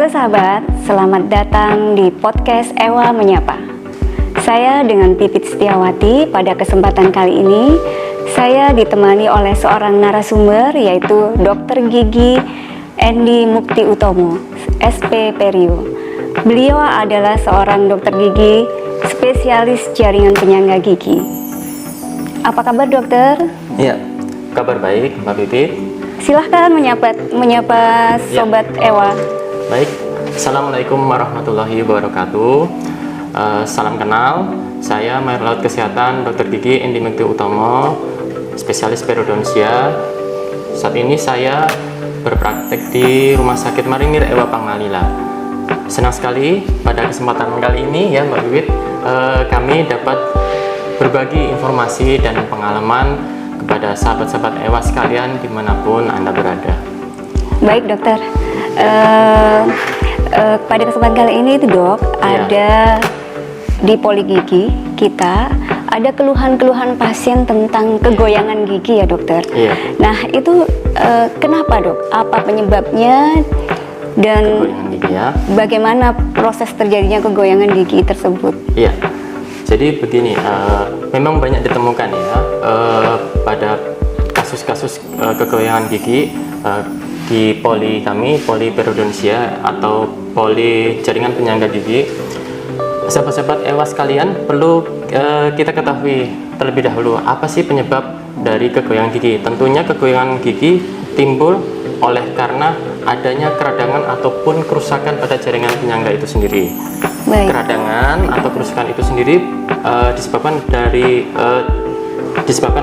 Halo sahabat, selamat datang di podcast Ewa Menyapa. Saya dengan Pipit Setiawati. Pada kesempatan kali ini saya ditemani oleh seorang narasumber, yaitu Dr. Gigi Endi Mukti Utomo, SP Perio. Beliau adalah seorang dokter gigi spesialis jaringan penyangga gigi. Apa kabar dokter? Iya, kabar baik Mbak Pipit. Silahkan menyapa Sobat Ewa. Baik, Assalamualaikum warahmatullahi wabarakatuh. Salam kenal, saya Mayor Laut Kesehatan Dr. Gigi Endi Mukti Utomo, spesialis periodontia. Saat ini saya berpraktek di Rumah Sakit Marinir Ewa Pangalila. Senang sekali pada kesempatan kali ini ya Mbak Pipit, kami dapat berbagi informasi dan pengalaman kepada sahabat-sahabat Ewa sekalian dimanapun Anda berada. Baik dokter, pada kesempatan kali ini itu dok, ada di Poligigi kita ada keluhan-keluhan pasien tentang kegoyangan gigi ya dokter. Iya. Nah itu kenapa dok? Apa penyebabnya dan Kegoyangan gigi ya. bagaimana proses terjadinya kegoyangan gigi tersebut? Iya. Jadi begini, memang banyak ditemukan ya pada kasus-kasus kegoyangan gigi di poli kami, poli periodontia atau poli jaringan penyangga gigi. Sahabat-sahabat Ewa sekalian, perlu kita ketahui terlebih dahulu apa sih penyebab dari kegoyangan gigi. Tentunya kegoyangan gigi timbul oleh karena adanya keradangan ataupun kerusakan pada jaringan penyangga itu sendiri. Baik. Keradangan atau kerusakan itu sendiri disebabkan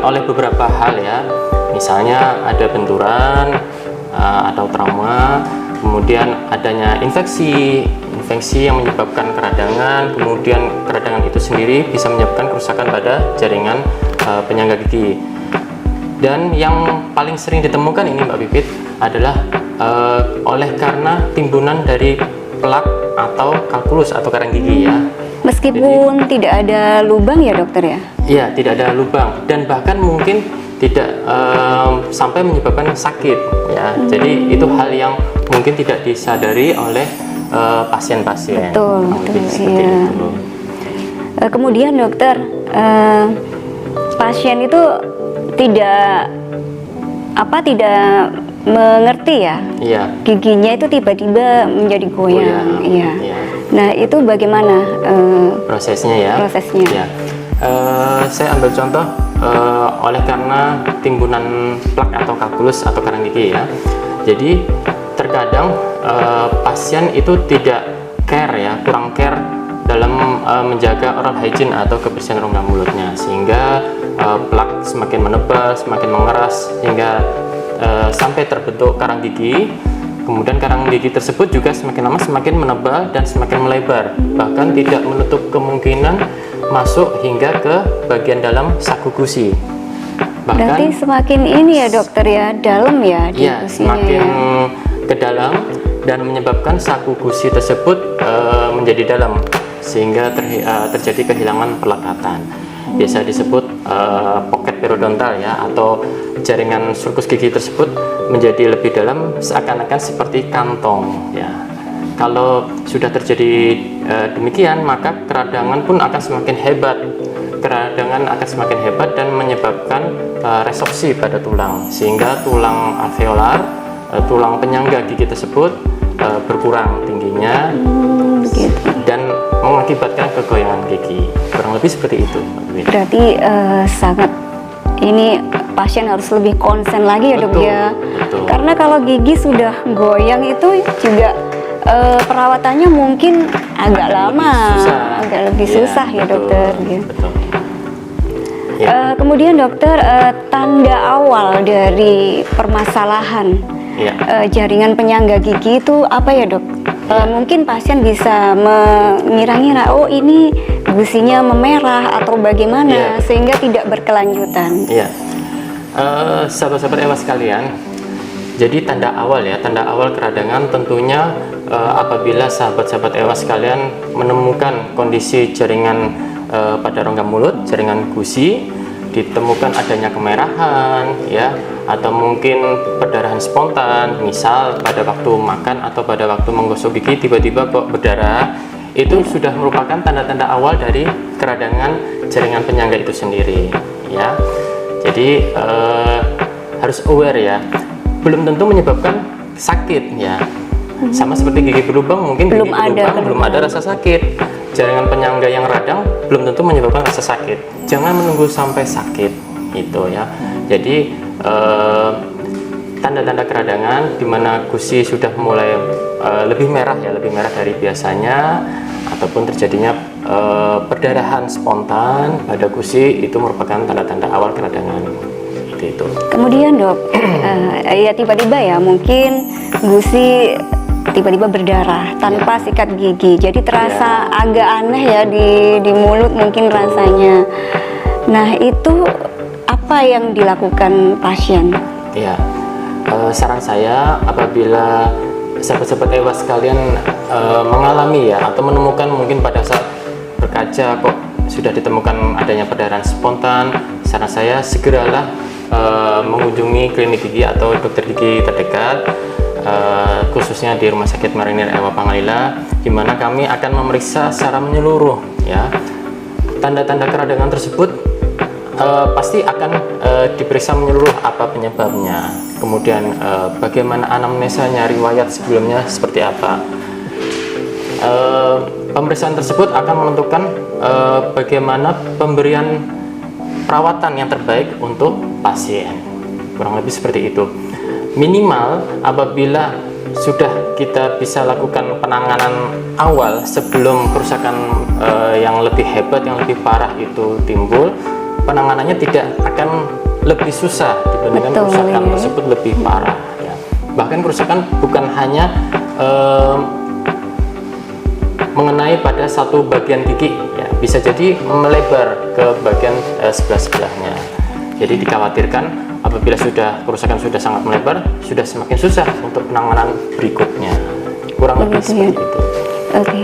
oleh beberapa hal ya. Misalnya ada benturan atau trauma, kemudian adanya infeksi yang menyebabkan keradangan, kemudian keradangan itu sendiri bisa menyebabkan kerusakan pada jaringan penyangga gigi. Dan yang paling sering ditemukan ini Mbak Pipit adalah oleh karena timbunan dari plak atau kalkulus atau karang gigi ya. Meskipun tidak ada lubang ya dokter ya? Iya, tidak ada lubang dan bahkan mungkin tidak sampai menyebabkan sakit ya. Jadi itu hal yang mungkin tidak disadari oleh pasien-pasien. Betul, iya. Kemudian dokter, pasien itu tidak mengerti ya, Iya. giginya itu tiba-tiba menjadi goyang. Iya. Iya. Nah itu bagaimana Prosesnya ya. prosesnya? Ya. Saya ambil contoh oleh karena timbunan plak atau kalkulus atau karang gigi ya. Jadi terkadang pasien itu tidak care ya, kurang care dalam menjaga oral hygiene atau kebersihan rongga mulutnya, sehingga plak semakin menebal, semakin mengeras hingga sampai terbentuk karang gigi. Kemudian karang gigi tersebut juga semakin lama semakin menebal dan semakin melebar, bahkan tidak menutup kemungkinan masuk hingga ke bagian dalam saku gusi. Berarti semakin ini ya dokter ya, dalam ya di Ya, gusinya semakin ya. ke dalam dan menyebabkan saku gusi tersebut menjadi dalam sehingga terjadi kehilangan pelekatan. Biasa disebut pocket periodontal ya, atau jaringan sulcus gigi tersebut menjadi lebih dalam seakan-akan seperti kantong ya. Kalau sudah terjadi demikian, maka keradangan pun akan semakin hebat. Keradangan akan semakin hebat dan menyebabkan resorpsi pada tulang, sehingga tulang alveolar, tulang penyangga gigi tersebut berkurang tingginya dan mengakibatkan kegoyangan gigi. Kurang lebih seperti itu. Berarti sangat ini pasien harus lebih konsen lagi ya dok ya. Betul. Karena kalau gigi sudah goyang itu juga perawatannya mungkin agak lama, agak lebih susah ya betul, dokter. Gitu. Betul. Ya. Kemudian dokter, tanda awal dari permasalahan jaringan penyangga gigi itu apa ya dok? Mungkin pasien bisa mengira-ngira, oh ini gusinya memerah atau bagaimana, sehingga tidak berkelanjutan. Iya. Sahabat-sahabat Ewa sekalian, jadi tanda awal keradangan tentunya apabila sahabat-sahabat Ewa sekalian menemukan kondisi jaringan pada rongga mulut, jaringan gusi ditemukan adanya kemerahan ya, atau mungkin perdarahan spontan, misal pada waktu makan atau pada waktu menggosok gigi tiba-tiba kok berdarah, itu sudah merupakan tanda-tanda awal dari keradangan jaringan penyangga itu sendiri ya. Jadi harus aware ya, belum tentu menyebabkan sakit ya. Sama seperti gigi berlubang, mungkin Belum gigi berlubang belum ada rasa sakit. Jaringan penyangga yang radang belum tentu menyebabkan rasa sakit. Jangan menunggu sampai sakit gitu ya. Jadi tanda-tanda keradangan di mana gusi sudah mulai lebih merah ya, lebih merah dari biasanya, ataupun terjadinya perdarahan spontan pada gusi, itu merupakan tanda-tanda awal keradangan. Itu. Kemudian dok, ya tiba-tiba ya mungkin gusi tiba-tiba berdarah tanpa sikat gigi, jadi terasa agak aneh ya di mulut mungkin rasanya. Nah itu apa yang dilakukan pasien? Ya, saran saya apabila sahabat-sahabat EWA sekalian mengalami ya, atau menemukan mungkin pada saat berkaca kok sudah ditemukan adanya perdarahan spontan, saran saya segeralah mengunjungi klinik gigi atau dokter gigi terdekat, khususnya di Rumah Sakit Marinir EWA Pangalila, di mana kami akan memeriksa secara menyeluruh ya. Tanda-tanda keradangan tersebut pasti akan diperiksa menyeluruh, apa penyebabnya, kemudian bagaimana anamnesanya, riwayat sebelumnya seperti apa. Pemeriksaan tersebut akan menentukan bagaimana pemberian perawatan yang terbaik untuk pasien, kurang lebih seperti itu. Minimal apabila sudah kita bisa lakukan penanganan awal sebelum kerusakan yang lebih hebat, yang lebih parah itu timbul, penanganannya tidak akan lebih susah dibandingkan kerusakan tersebut lebih parah ya. Bahkan kerusakan bukan hanya mengenai pada satu bagian gigi ya, bisa jadi melebar ke bagian sebelah-sebelahnya. Jadi dikhawatirkan apabila kerusakan sudah sangat melebar, sudah semakin susah untuk penanganan berikutnya. Kurang lebih seperti itu. Oke.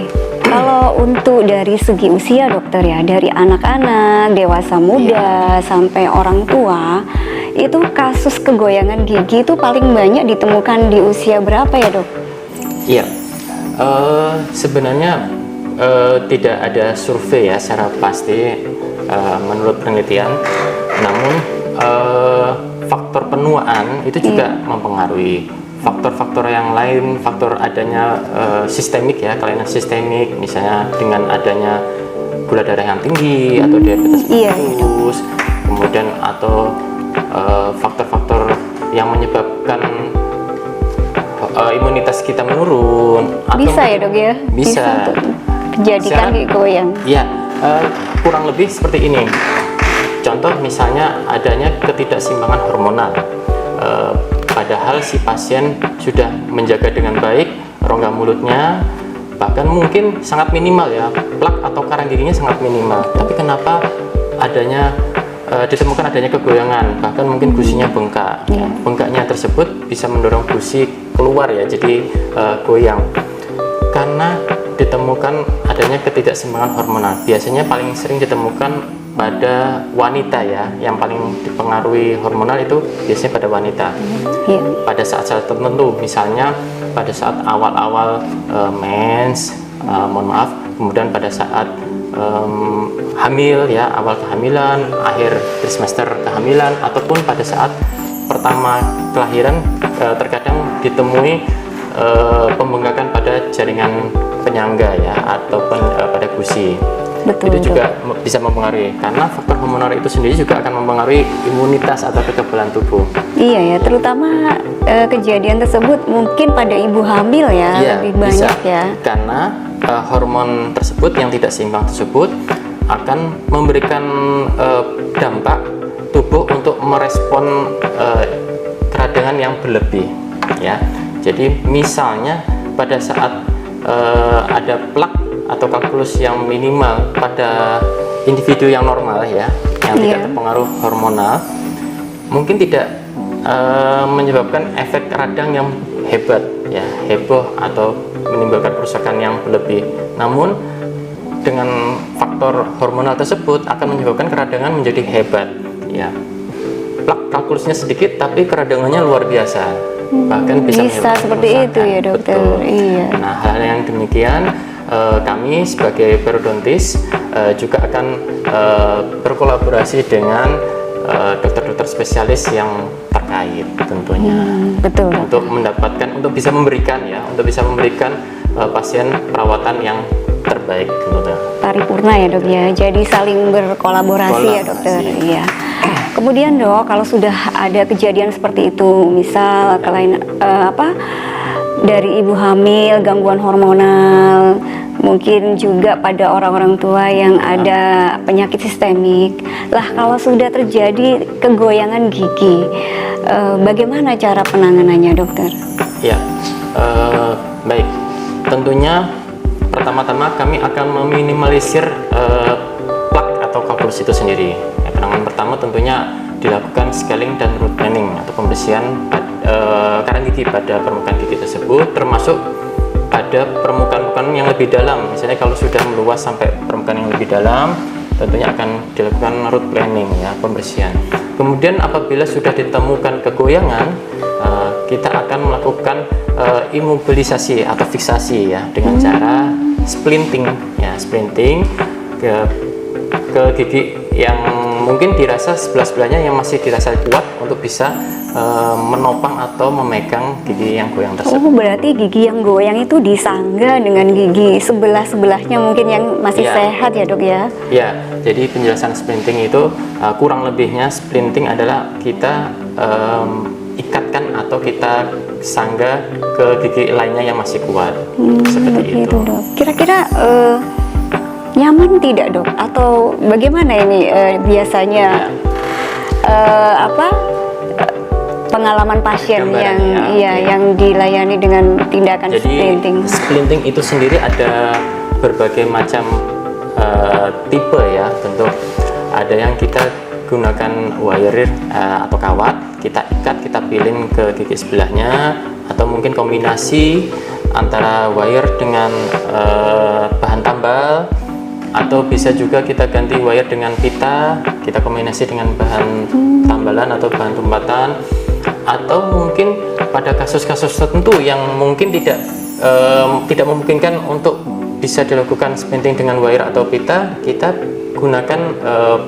Kalau untuk dari segi usia dokter ya, dari anak-anak, dewasa muda sampai orang tua, itu kasus kegoyangan gigi itu paling banyak ditemukan di usia berapa ya dok? Iya. Sebenarnya tidak ada survei ya secara pasti menurut penelitian, namun faktor penuaan itu juga mempengaruhi. Faktor-faktor yang lain, faktor adanya sistemik ya, kelainan sistemik, misalnya dengan adanya gula darah yang tinggi atau diabetes mellitus, kemudian atau faktor-faktor yang menyebabkan imunitas kita menurun. Bisa ya dok ya? Bisa menjadikan gigi goyang. Iya, kurang lebih seperti ini. Contoh misalnya adanya ketidakseimbangan hormonal. Padahal si pasien sudah menjaga dengan baik rongga mulutnya, bahkan mungkin sangat minimal ya, plak atau karang giginya sangat minimal. Tapi kenapa ditemukan adanya kegoyangan, bahkan mungkin gusinya bengkak. Bengkaknya tersebut bisa mendorong gusi keluar ya, jadi goyang. Karena ditemukan adanya ketidakseimbangan hormonal. Biasanya paling sering ditemukan pada wanita ya, yang paling dipengaruhi hormonal itu biasanya pada wanita. Pada saat-saat tertentu, misalnya pada saat awal-awal mens, mohon maaf, kemudian pada saat hamil ya, awal kehamilan, akhir trimester kehamilan, ataupun pada saat pertama kelahiran, terkadang ditemui pembengkakan pada jaringan penyangga ya, ataupun pada gusi. Itu juga bisa mempengaruhi, karena faktor hormonal itu sendiri juga akan mempengaruhi imunitas atau kekebalan tubuh. Iya ya, terutama kejadian tersebut mungkin pada ibu hamil ya, lebih banyak ya. Karena hormon tersebut yang tidak seimbang tersebut akan memberikan dampak tubuh untuk merespon keradangan yang berlebih ya. Jadi misalnya pada saat ada plak atau kalkulus yang minimal pada individu yang normal ya, yang tidak terpengaruh hormonal, mungkin tidak menyebabkan efek radang yang hebat ya, heboh atau menimbulkan kerusakan yang berlebih. Namun dengan faktor hormonal tersebut akan menyebabkan keradangan menjadi hebat. ya plak kalkulusnya sedikit tapi keradangannya luar biasa, bahkan bisa seperti itu ya dokter. Betul. Iya. Nah, hal yang demikian kami sebagai periodontis juga akan berkolaborasi dengan dokter-dokter spesialis yang terkait tentunya, Betul. untuk bisa memberikan pasien perawatan yang terbaik tentunya. Paripurna ya dok ya, jadi saling berkolaborasi ya dokter. Iya. Kemudian dok, kalau sudah ada kejadian seperti itu, misal dari ibu hamil, gangguan hormonal, mungkin juga pada orang-orang tua yang ada penyakit sistemik. Lah, kalau sudah terjadi kegoyangan gigi, bagaimana cara penanganannya dokter? Ya, baik. Tentunya pertama-tama kami akan meminimalisir plak atau kalkulus itu sendiri. Penanganan pertama tentunya dilakukan scaling dan root canning atau pembersihan karang gigi pada permukaan gigi tersebut, termasuk pada permukaan yang lebih dalam. Misalnya kalau sudah meluas sampai permukaan yang lebih dalam, tentunya akan dilakukan root planing ya, pembersihan. Kemudian apabila sudah ditemukan kegoyangan, kita akan melakukan imobilisasi atau fiksasi ya dengan cara splinting ya, splinting ke gigi yang mungkin dirasa sebelah-sebelahnya yang masih dirasa kuat untuk bisa menopang atau memegang gigi yang goyang tersebut. Oh, berarti gigi yang goyang itu disangga dengan gigi sebelah-sebelahnya mungkin yang masih sehat ya dok ya? Ya, jadi penjelasan splinting itu kurang lebihnya splinting adalah kita ikatkan atau kita sangga ke gigi lainnya yang masih kuat. Seperti itu. Dok. Kira-kira nyaman tidak dok? Atau bagaimana ini biasanya pengalaman pasien yang dilayani dengan tindakan splinting? Jadi splinting itu sendiri ada berbagai macam tipe ya, tentu ada yang kita gunakan wire atau kawat, kita ikat, kita pilin ke gigi sebelahnya, atau mungkin kombinasi antara wire dengan bahan tambal, atau bisa juga kita ganti wire dengan pita, kita kombinasi dengan bahan tambalan atau bahan tumpatan, atau mungkin pada kasus-kasus tertentu yang mungkin tidak memungkinkan untuk bisa dilakukan splinting dengan wire atau pita, kita gunakan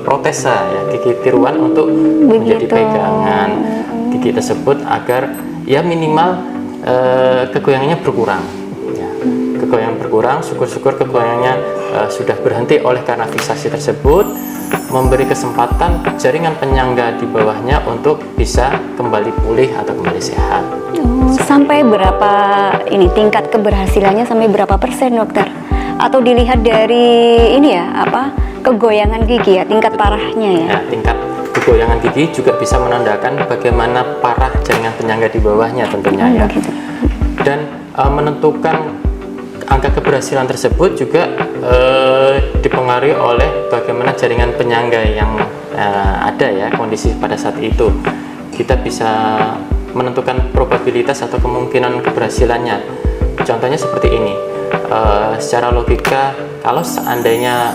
protesa ya, gigi tiruan untuk menjadi pegangan gigi tersebut agar ya minimal kegoyangannya berkurang. Kegoyangan berkurang, syukur-syukur kegoyangannya sudah berhenti oleh karena fiksasi tersebut, memberi kesempatan jaringan penyangga di bawahnya untuk bisa kembali pulih atau kembali sehat. Sampai berapa ini tingkat keberhasilannya, sampai berapa persen dokter? Atau dilihat dari ini ya, kegoyangan gigi ya, tingkat parahnya ya? Ya, tingkat kegoyangan gigi juga bisa menandakan bagaimana parah jaringan penyangga di bawahnya tentunya ya. Gitu. Dan menentukan angka keberhasilan tersebut juga dipengaruhi oleh bagaimana jaringan penyangga yang ada ya, kondisi pada saat itu. Kita bisa menentukan probabilitas atau kemungkinan keberhasilannya. Contohnya seperti ini, secara logika kalau seandainya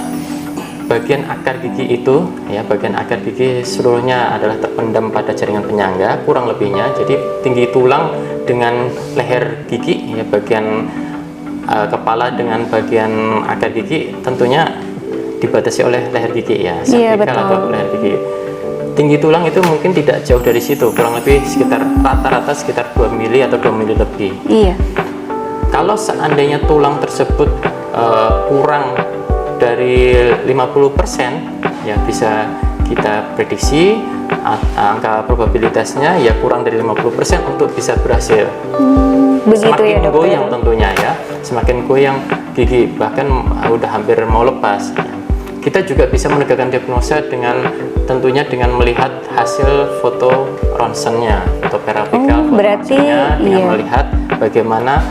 bagian akar gigi itu ya, bagian akar gigi seluruhnya adalah terpendam pada jaringan penyangga kurang lebihnya, jadi tinggi tulang dengan leher gigi ya, bagian kepala dengan bagian akar gigi tentunya dibatasi oleh leher gigi ya, cervical atau leher gigi. Tinggi tulang itu mungkin tidak jauh dari situ, kurang lebih sekitar rata-rata sekitar 2 mili atau 2 mili lebih. Iya. Kalau seandainya tulang tersebut kurang dari 50% ya, bisa kita prediksi angka probabilitasnya ya kurang dari 50% untuk bisa berhasil. Begitu semakin ya dokter? goyang tentunya ya, semakin goyang gigi bahkan udah hampir mau lepas. Kita juga bisa menegakkan diagnosa tentunya dengan melihat hasil foto ronsennya, foto perapikal, dengan melihat bagaimana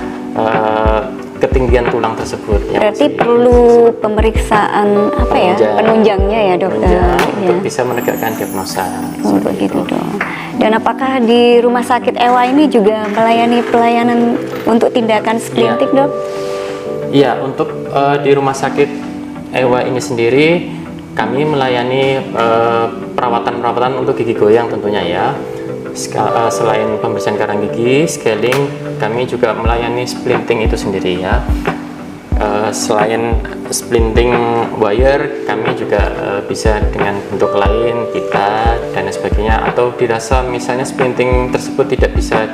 ketinggian tulang tersebut. Berarti perlu pemeriksaan penunjangnya ya dokter? Untuk bisa menegakkan diagnosa. Begitu dong. Dan apakah di rumah sakit EWA ini juga melayani pelayanan untuk tindakan splinting dok? Iya, untuk di rumah sakit EWA ini sendiri kami melayani perawatan untuk gigi goyang tentunya ya. Selain pembersihan karang gigi, scaling, kami juga melayani splinting itu sendiri ya. Selain splinting wire, kami juga bisa dengan bentuk lain, pita dan sebagainya, atau dirasa misalnya splinting tersebut tidak bisa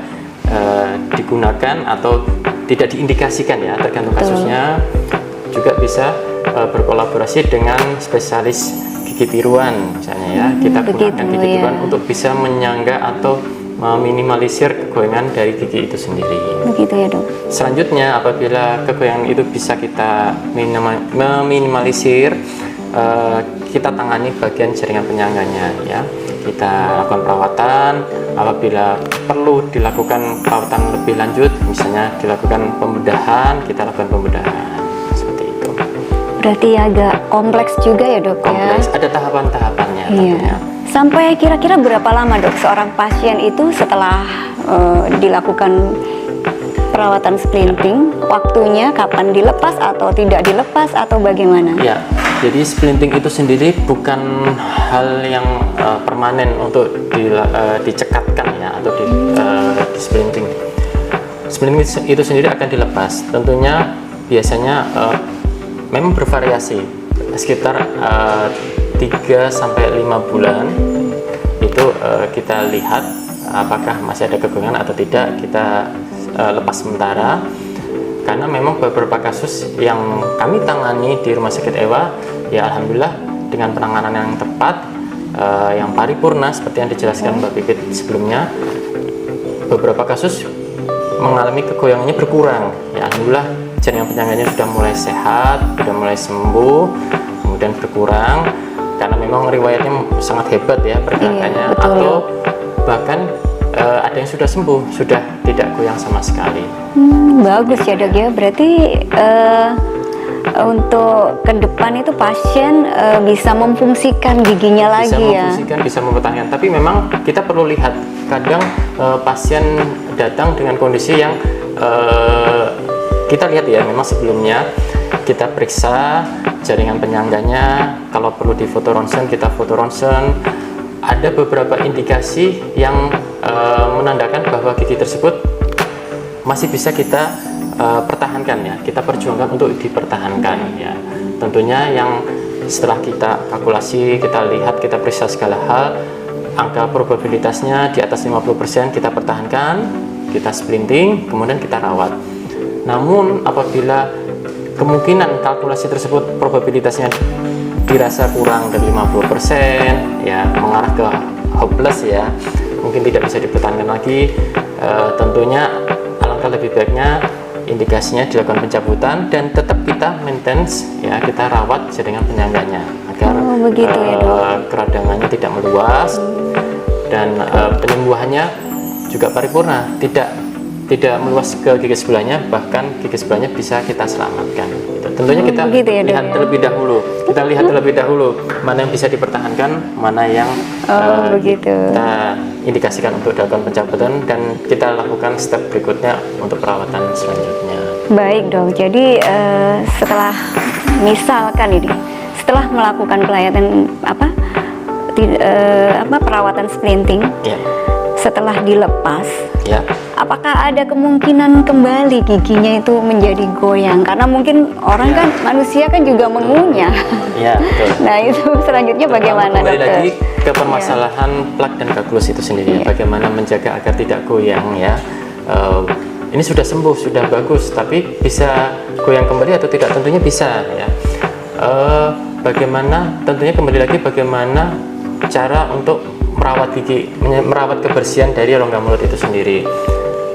digunakan atau tidak diindikasikan ya, tergantung kasusnya, juga bisa berkolaborasi dengan spesialis gigi tiruan misalnya ya. Kita gunakan gigi tiruan untuk bisa menyangga atau meminimalisir kegoyangan dari gigi itu sendiri. Begitu ya dok. Selanjutnya, apabila kegoyangan itu bisa kita meminimalisir, kita tangani bagian jaringan penyangganya ya. Kita lakukan perawatan. Apabila perlu dilakukan perawatan lebih lanjut, misalnya dilakukan pembedahan, kita lakukan pembedahan seperti itu. Berarti agak kompleks juga ya dok. Kompleks, ya? ada tahapan-tahapannya Iya. tentunya. Sampai kira-kira berapa lama dok seorang pasien itu setelah dilakukan perawatan splinting, waktunya kapan dilepas atau tidak dilepas atau bagaimana? Ya, jadi splinting itu sendiri bukan hal yang permanen untuk dicekatkan ya, atau di splinting. Splinting itu sendiri akan dilepas. Tentunya biasanya memang bervariasi, sekitar 3-5 bulan itu kita lihat apakah masih ada kegoyangan atau tidak, kita lepas sementara. Karena memang beberapa kasus yang kami tangani di Rumah Sakit Ewa, ya alhamdulillah dengan penanganan yang tepat, yang paripurna seperti yang dijelaskan Mbak Pipit sebelumnya, beberapa kasus mengalami kegoyangannya berkurang. Ya alhamdulillah jaringan penyangganya sudah mulai sehat, sudah mulai sembuh, kemudian berkurang karena memang riwayatnya sangat hebat ya pergerakannya, atau bahkan ada yang sudah sembuh, sudah tidak goyang sama sekali. Bagus ya dok ya, berarti untuk ke depan itu pasien bisa memfungsikan giginya Bisa lagi ya. memfungsikan, bisa mempertahankan, tapi memang kita perlu lihat, kadang pasien datang dengan kondisi yang kita lihat ya, memang sebelumnya kita periksa jaringan penyangganya, kalau perlu di foto ronsen kita foto ronsen. Ada beberapa indikasi yang menandakan bahwa gigi tersebut masih bisa kita pertahankan ya, kita perjuangkan untuk dipertahankan ya. Tentunya yang setelah kita kalkulasi, kita lihat, kita periksa segala hal, angka probabilitasnya di atas 50% kita pertahankan, kita splinting, kemudian kita rawat. Namun apabila kemungkinan kalkulasi tersebut probabilitasnya dirasa kurang dari 50% ya, mengarah ke hopeless ya, mungkin tidak bisa dipertahankan lagi, tentunya alangkah lebih baiknya indikasinya dilakukan pencabutan dan tetap kita maintenance ya, kita rawat jaringan penyangganya agar begitu ya, dok. keradangannya tidak meluas dan penyembuhannya juga paripurna, tidak meluas ke gigi sebelahnya, bahkan gigi sebelahnya bisa kita selamatkan. Tentunya kita ya, lihat terlebih dahulu. Kita lihat terlebih dahulu mana yang bisa dipertahankan, mana yang kita indikasikan untuk dilakukan pencabutan, dan kita lakukan step berikutnya untuk perawatan selanjutnya. Baik dok, jadi setelah misalkan ini, setelah melakukan perawatan splinting, Ya. setelah dilepas, Ya. apakah ada kemungkinan kembali giginya itu menjadi goyang? Karena mungkin orang kan, manusia kan juga mengunyah. Ya, betul. Nah itu selanjutnya bagaimana Kembali dokter? lagi ke permasalahan plak dan kalkulus itu sendiri, bagaimana menjaga agar tidak goyang ya. Ini sudah sembuh, sudah bagus, tapi bisa goyang kembali atau tidak? Tentunya bisa ya. Tentunya kembali lagi bagaimana cara untuk merawat gigi, merawat kebersihan dari rongga mulut itu sendiri.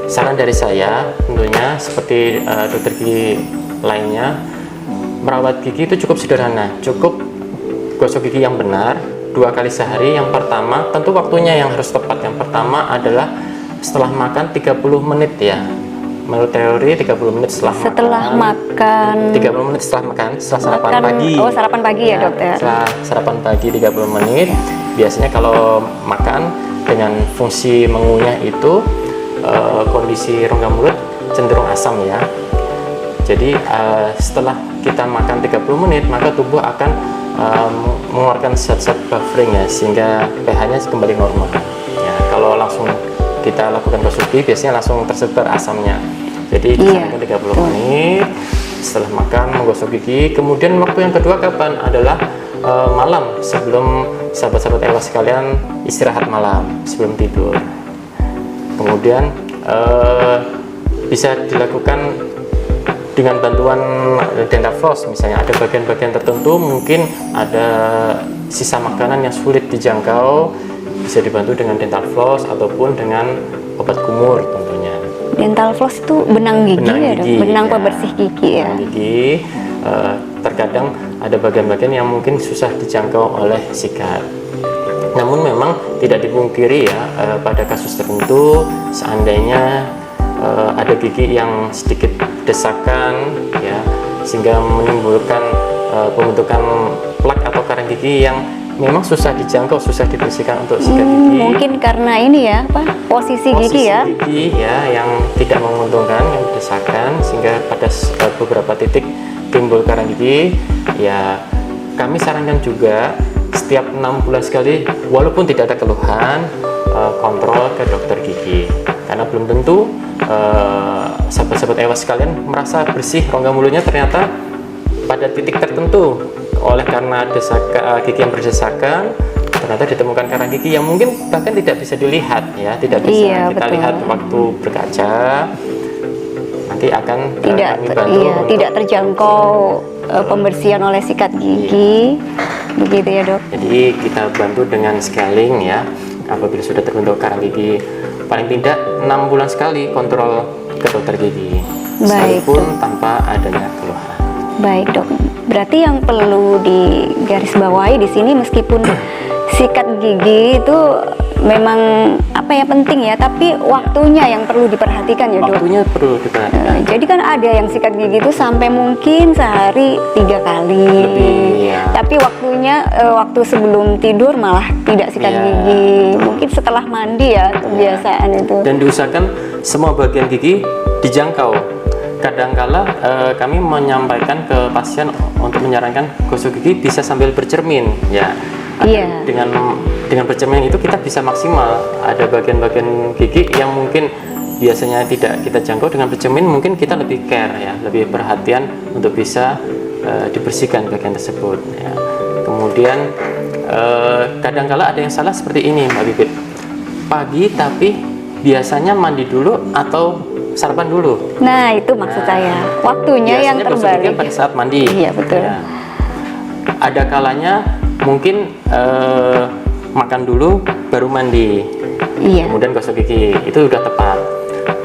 Saran dari saya tentunya seperti dokter gigi lainnya, merawat gigi itu cukup sederhana, cukup gosok gigi yang benar 2 kali sehari. Yang pertama tentu waktunya yang harus tepat. Yang pertama adalah setelah makan 30 menit ya. Menurut teori 30 menit setelah makan. 30 menit setelah makan, setelah sarapan pagi. Oh, sarapan pagi ya, dokter. Setelah sarapan pagi 30 menit. Biasanya kalau makan dengan fungsi mengunyah itu kondisi rongga mulut cenderung asam ya. Jadi setelah kita makan 30 menit, maka tubuh akan mengeluarkan zat-zat buffering ya, sehingga pH-nya kembali normal. Ya, kalau langsung kita lakukan gosok gigi biasanya langsung tersebar asamnya. Jadi disarankan 30 menit setelah makan menggosok gigi. Kemudian waktu yang kedua kapan? Adalah malam, sebelum sahabat-sahabat Ewa sekalian istirahat malam sebelum tidur. Kemudian bisa dilakukan dengan bantuan dental floss. Misalnya ada bagian-bagian tertentu, mungkin ada sisa makanan yang sulit dijangkau, bisa dibantu dengan dental floss ataupun dengan obat kumur tentunya. Dental floss itu benang gigi, ya dok? Benang ya, pembersih gigi ya. Benang gigi. Terkadang ada bagian-bagian yang mungkin susah dijangkau oleh sikat. Namun memang tidak dipungkiri ya, pada kasus tertentu seandainya ada gigi yang sedikit desakan ya, sehingga menimbulkan pembentukan plak atau karang gigi yang memang susah dijangkau, susah dibersihkan untuk sikat gigi. Mungkin karena ini ya, posisi gigi ya. Gigi ya yang tidak menguntungkan, yang desakan, sehingga pada beberapa titik timbul karang gigi. Ya, kami sarankan juga setiap 6 bulan sekali, walaupun tidak ada keluhan, kontrol ke dokter gigi, karena belum tentu sahabat-sahabat Ewa sekalian merasa bersih rongga mulutnya, ternyata pada titik tertentu oleh karena gigi yang berdesakan ternyata ditemukan karang gigi yang mungkin bahkan tidak bisa dilihat ya, tidak bisa kita lihat waktu berkaca. Nanti akan kami bantu tidak terjangkau pembersihan oleh sikat gigi, begitu ya dok. Jadi kita bantu dengan scaling ya, apabila sudah terbentuk karang gigi, paling tidak 6 bulan sekali kontrol ke dokter gigi, sekalipun tanpa adanya keluhan. Baik dok, berarti yang perlu digarisbawahi di sini, meskipun sikat gigi itu memang penting ya, tapi waktunya yang perlu diperhatikan ya dok. Waktunya perlu diperhatikan. Jadi kan ada yang sikat gigi itu sampai mungkin sehari 3 kali. Lebih, ya. Tapi waktunya waktu sebelum tidur malah tidak sikat gigi. Mungkin setelah mandi ya kebiasaan itu. Dan diusahakan semua bagian gigi dijangkau. Kadangkala kami menyampaikan ke pasien untuk menyarankan gosok gigi bisa sambil bercermin ya. Dengan bercermin itu kita bisa maksimal. Ada bagian-bagian gigi yang mungkin biasanya tidak kita jangkau, dengan bercermin mungkin kita lebih care ya, lebih perhatian untuk bisa dibersihkan bagian tersebut ya. Kemudian kadangkala ada yang salah seperti ini Mbak Bibit, pagi tapi biasanya mandi dulu atau sarapan dulu. Nah itu maksud saya, waktunya yang terbalik pada saat mandi. Iya betul ya. Ada kalanya mungkin makan dulu baru mandi, kemudian gosok gigi, itu sudah tepat.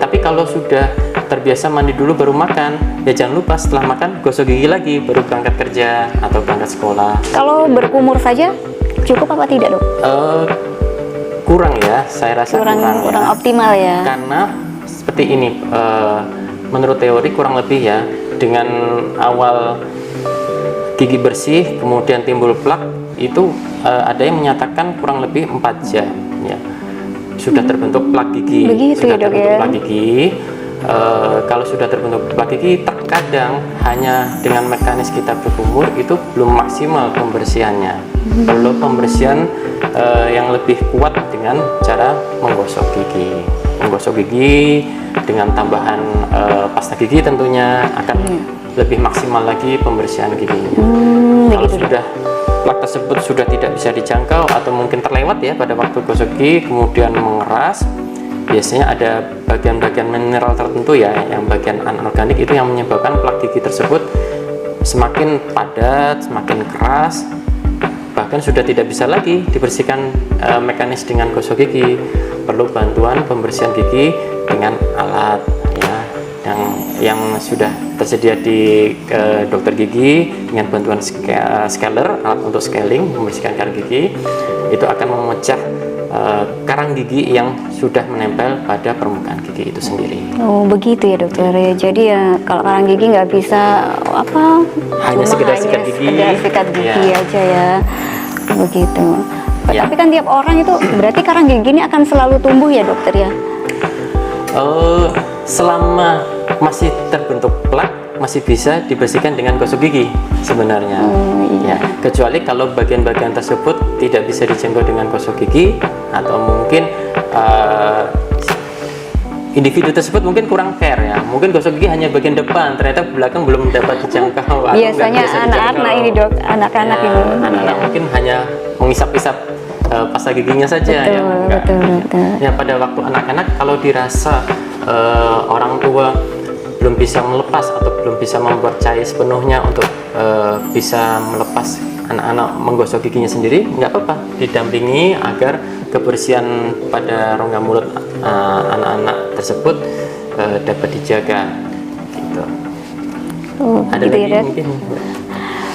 Tapi kalau sudah terbiasa mandi dulu baru makan, ya jangan lupa setelah makan gosok gigi lagi baru berangkat kerja atau berangkat sekolah. Kalau berkumur saja cukup apa tidak dok? Kurang ya, saya rasa kurang optimal ya. Karena seperti ini, menurut teori kurang lebih ya, dengan awal gigi bersih kemudian timbul plak itu ada yang menyatakan kurang lebih 4 jam ya sudah terbentuk plak gigi. Begitu sudah ya, dok, terbentuk ya? plak gigi. Kalau sudah terbentuk plak gigi, terkadang hanya dengan mekanis kita berkumur itu belum maksimal pembersihannya. Perlu pembersihan yang lebih kuat dengan cara menggosok gigi. Menggosok gigi dengan tambahan pasta gigi tentunya akan lebih maksimal lagi pembersihan giginya. Kalau sudah plak tersebut sudah tidak bisa dijangkau atau mungkin terlewat ya pada waktu gosok gigi kemudian mengeras, biasanya ada bagian-bagian mineral tertentu ya, yang bagian anorganik itu yang menyebabkan plak gigi tersebut semakin padat, semakin keras, bahkan sudah tidak bisa lagi dibersihkan mekanis dengan gosok gigi. Perlu bantuan pembersihan gigi dengan alat ya, yang sudah tersedia di dokter gigi, dengan bantuan scaler, alat untuk scaling membersihkan karang gigi. Itu akan memecah karang gigi yang sudah menempel pada permukaan gigi itu sendiri. Oh begitu ya dokter ya. Jadi ya kalau karang gigi nggak bisa hanya sekedar sikat gigi aja ya, begitu. Tapi kan tiap orang itu berarti karang gigi ini akan selalu tumbuh ya dokter ya? Selama masih terbentuk plak masih bisa dibersihkan dengan gosok gigi sebenarnya. Ya, kecuali kalau bagian-bagian tersebut tidak bisa dijangkau dengan gosok gigi, atau mungkin individu tersebut mungkin kurang care ya. Mungkin gosok gigi hanya bagian depan, ternyata belakang belum dapat dijangkau. Atau Biasanya nggak bisa anak-anak dijangkau. ini dok, anak-anak Ya, ini. anak-anak mungkin hanya mengisap-isap pasta giginya saja ya. Enggak. Betul. Ya, pada waktu anak-anak kalau dirasa orang tua belum bisa melepas atau belum bisa mempercayai sepenuhnya untuk bisa melepas anak-anak menggosok giginya sendiri, nggak apa-apa, didampingi agar kebersihan pada rongga mulut anak-anak tersebut dapat dijaga gitu. Ada Gitu lagi ya, Dok? mungkin?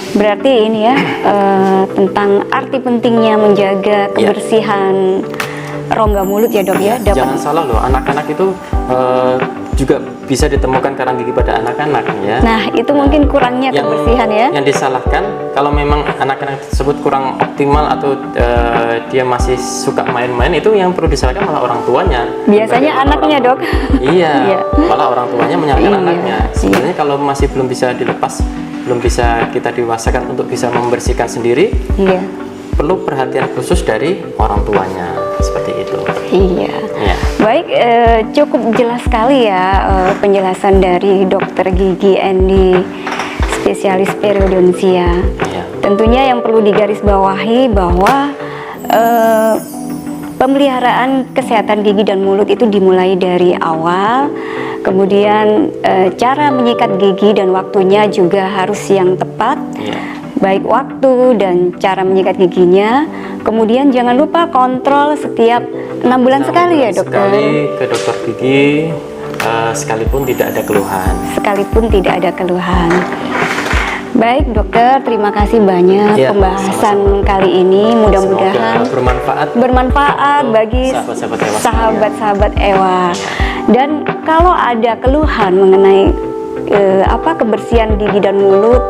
Berarti ini ya tentang arti pentingnya menjaga kebersihan rongga mulut ya dok ya. Jangan salah loh, anak-anak itu juga bisa ditemukan karang gigi pada anak-anak ya. Nah itu mungkin kurangnya kebersihan ya. Yang disalahkan kalau memang anak-anak tersebut kurang optimal atau dia masih suka main-main, itu yang perlu disalahkan malah orang tuanya. Biasanya anaknya dok. Iya, Iya. malah orang tuanya menyalahkan Iya. anaknya. Sebenarnya kalau masih belum bisa dilepas, belum bisa kita dewasakan untuk bisa membersihkan sendiri, Iya. perlu perhatian khusus dari orang tuanya, seperti itu. Iya. Ya. Baik, cukup jelas sekali ya penjelasan dari dokter gigi Andy, spesialis periodontia. Ya. Tentunya yang perlu digarisbawahi bahwa pemeliharaan kesehatan gigi dan mulut itu dimulai dari awal, kemudian cara menyikat gigi dan waktunya juga harus yang tepat. Ya. Baik waktu dan cara menyikat giginya. Kemudian jangan lupa kontrol setiap 6 bulan sekali ya dokter. Sekali ke dokter gigi, sekalipun tidak ada keluhan. Sekalipun tidak ada keluhan. Baik dokter, terima kasih banyak Ya, pembahasan sama-sama. kali ini. Mudah-mudahan Semoga bermanfaat bagi sahabat-sahabat Ewa sahabat-sahabat Ewa. Dan kalau ada keluhan mengenai kebersihan gigi dan mulut,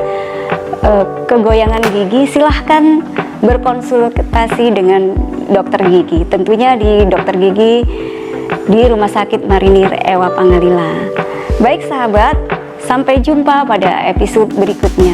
kegoyangan gigi, silahkan berkonsultasi dengan dokter gigi. Tentunya di dokter gigi di Rumah Sakit Marinir Ewa Pangalila. Baik sahabat, sampai jumpa pada episode berikutnya.